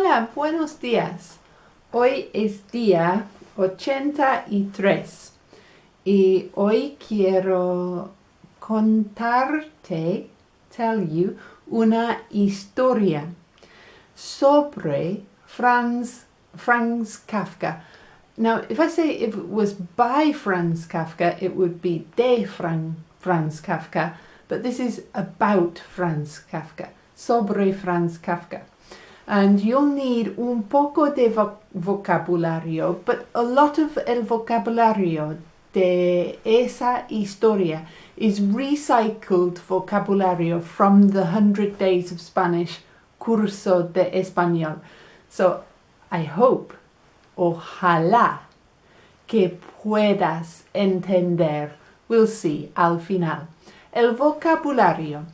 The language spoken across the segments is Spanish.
Hola, buenos días. Hoy es día 83 y hoy quiero tell you, una historia sobre Franz Kafka. Now, if I say if it was by Franz Kafka, it would be de Franz Kafka, but this is about Franz Kafka, sobre Franz Kafka. And you'll need un poco de vocabulario, but a lot of el vocabulario de esa historia is recycled vocabulario from the 100 Days of Spanish curso de español. So I hope, ojalá, que puedas entender. We'll see al final. El vocabulario.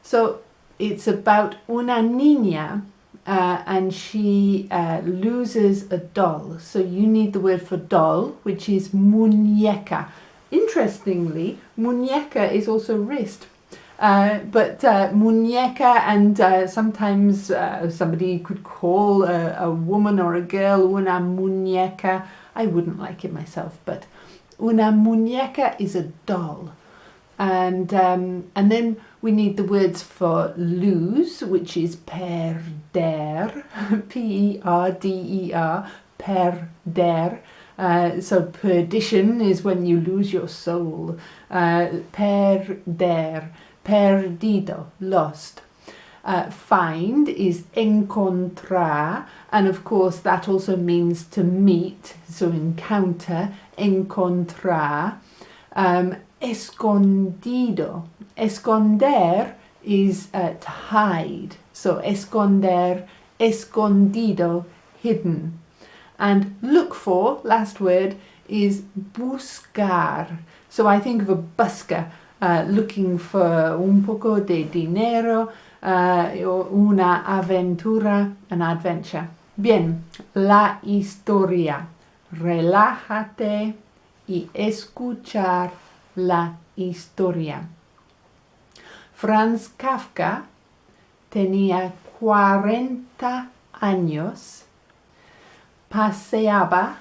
So it's about una niña and she loses a doll. So you need the word for doll, which is muñeca. Interestingly, muñeca is also wrist. But muñeca, and sometimes somebody could call a woman or a girl una muñeca. I wouldn't like it myself, but una muñeca is a doll. And then we need the words for lose, which is perder, P-E-R-D-E-R, perder. So perdition is when you lose your soul. Perder, perdido, lost. Find is encontrar, and of course that also means to meet, so encounter, encontrar. Escondido. Esconder is to hide. So esconder, escondido, hidden. And look for, last word, is buscar. So I think of a busker looking for un poco de dinero, una aventura, an adventure. Bien, la historia. Relájate y escuchar la historia. Franz Kafka tenía 40 años, paseaba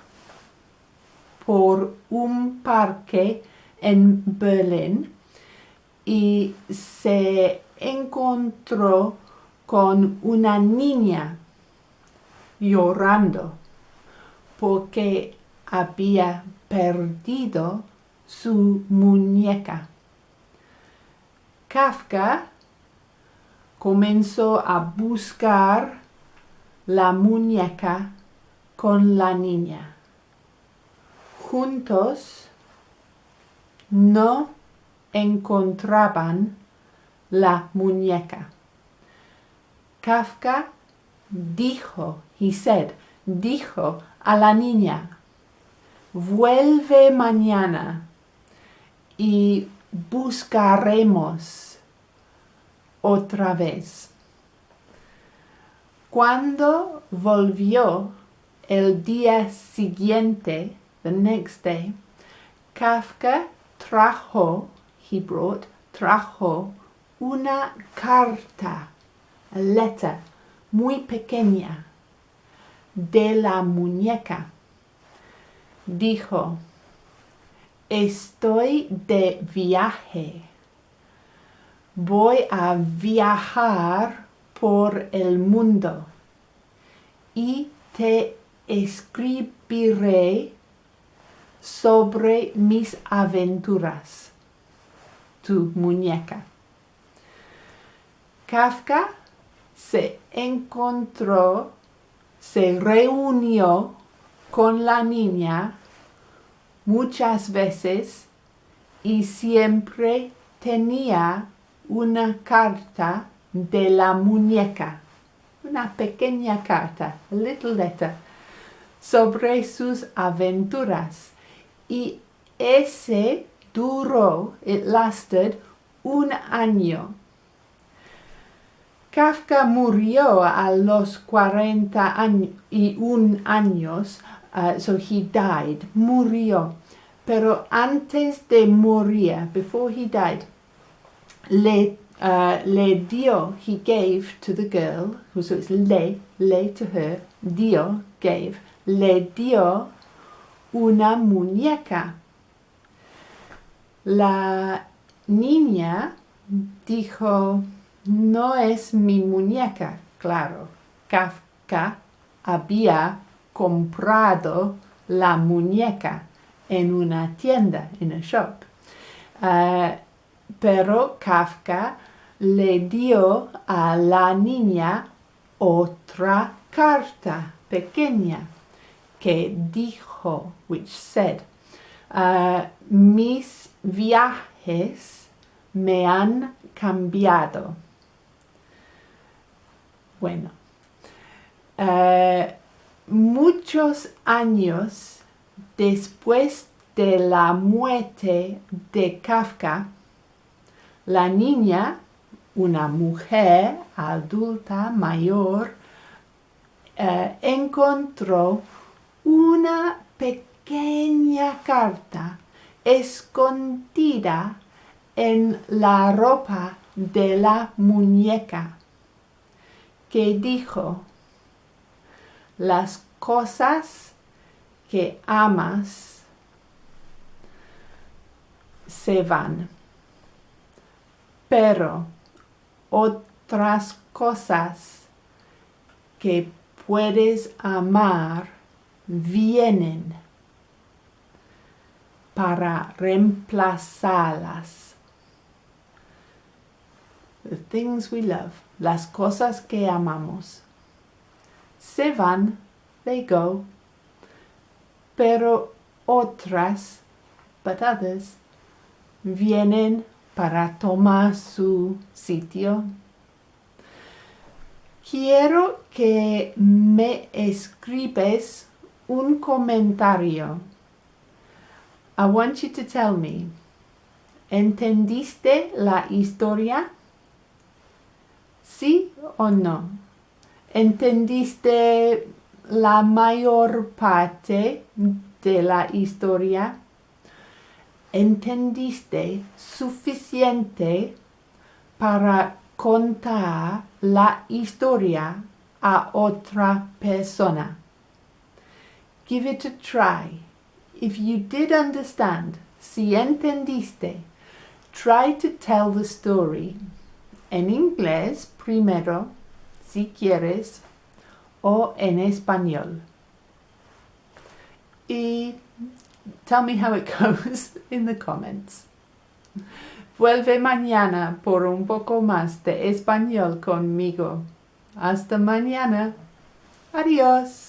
por un parque en Berlín y se encontró con una niña llorando porque había perdido su muñeca. Kafka comenzó a buscar la muñeca con la niña. Juntos no encontraban la muñeca. Kafka dijo a la niña, vuelve mañana y buscaremos otra vez. Cuando volvió el día siguiente, the next day, Kafka trajo una carta, a letter, muy pequeña, de la muñeca. Dijo, estoy de viaje. Voy a viajar por el mundo y te escribiré sobre mis aventuras. Tu muñeca. Kafka se reunió con la niña muchas veces y siempre tenía una carta de la muñeca, una pequeña carta, a little letter, sobre sus aventuras. Y ese duró, it lasted, un año. Kafka murió a los 41 años, so he died, murió. Pero antes de morir, before he died, le le dio, he gave to the girl, so it's le to her, dio, gave, le dio una muñeca. La niña dijo, no es mi muñeca. Claro, Kafka había comprado la muñeca en una tienda, en a shop. Pero Kafka le dio a la niña otra carta pequeña que dijo, which said, mis viajes me han cambiado. Bueno, muchos años después de la muerte de Kafka, la niña, una mujer adulta mayor, encontró una pequeña carta escondida en la ropa de la muñeca que dijo, las cosas que amas se van, pero otras cosas que puedes amar vienen para reemplazarlas. The things we love, las cosas que amamos, se van, they go, pero otras, but others, vienen para tomar su sitio. Quiero que me escribes un comentario. I want you to tell me, ¿entendiste la historia? ¿Sí o no? ¿Entendiste la mayor parte de la historia? ¿Entendiste suficiente para contar la historia a otra persona? Give it a try. If you did understand, si entendiste, try to tell the story en inglés primero, si quieres, o en español. Y tell me how it goes in the comments. Vuelve mañana por un poco más de español conmigo. Hasta mañana. Adiós.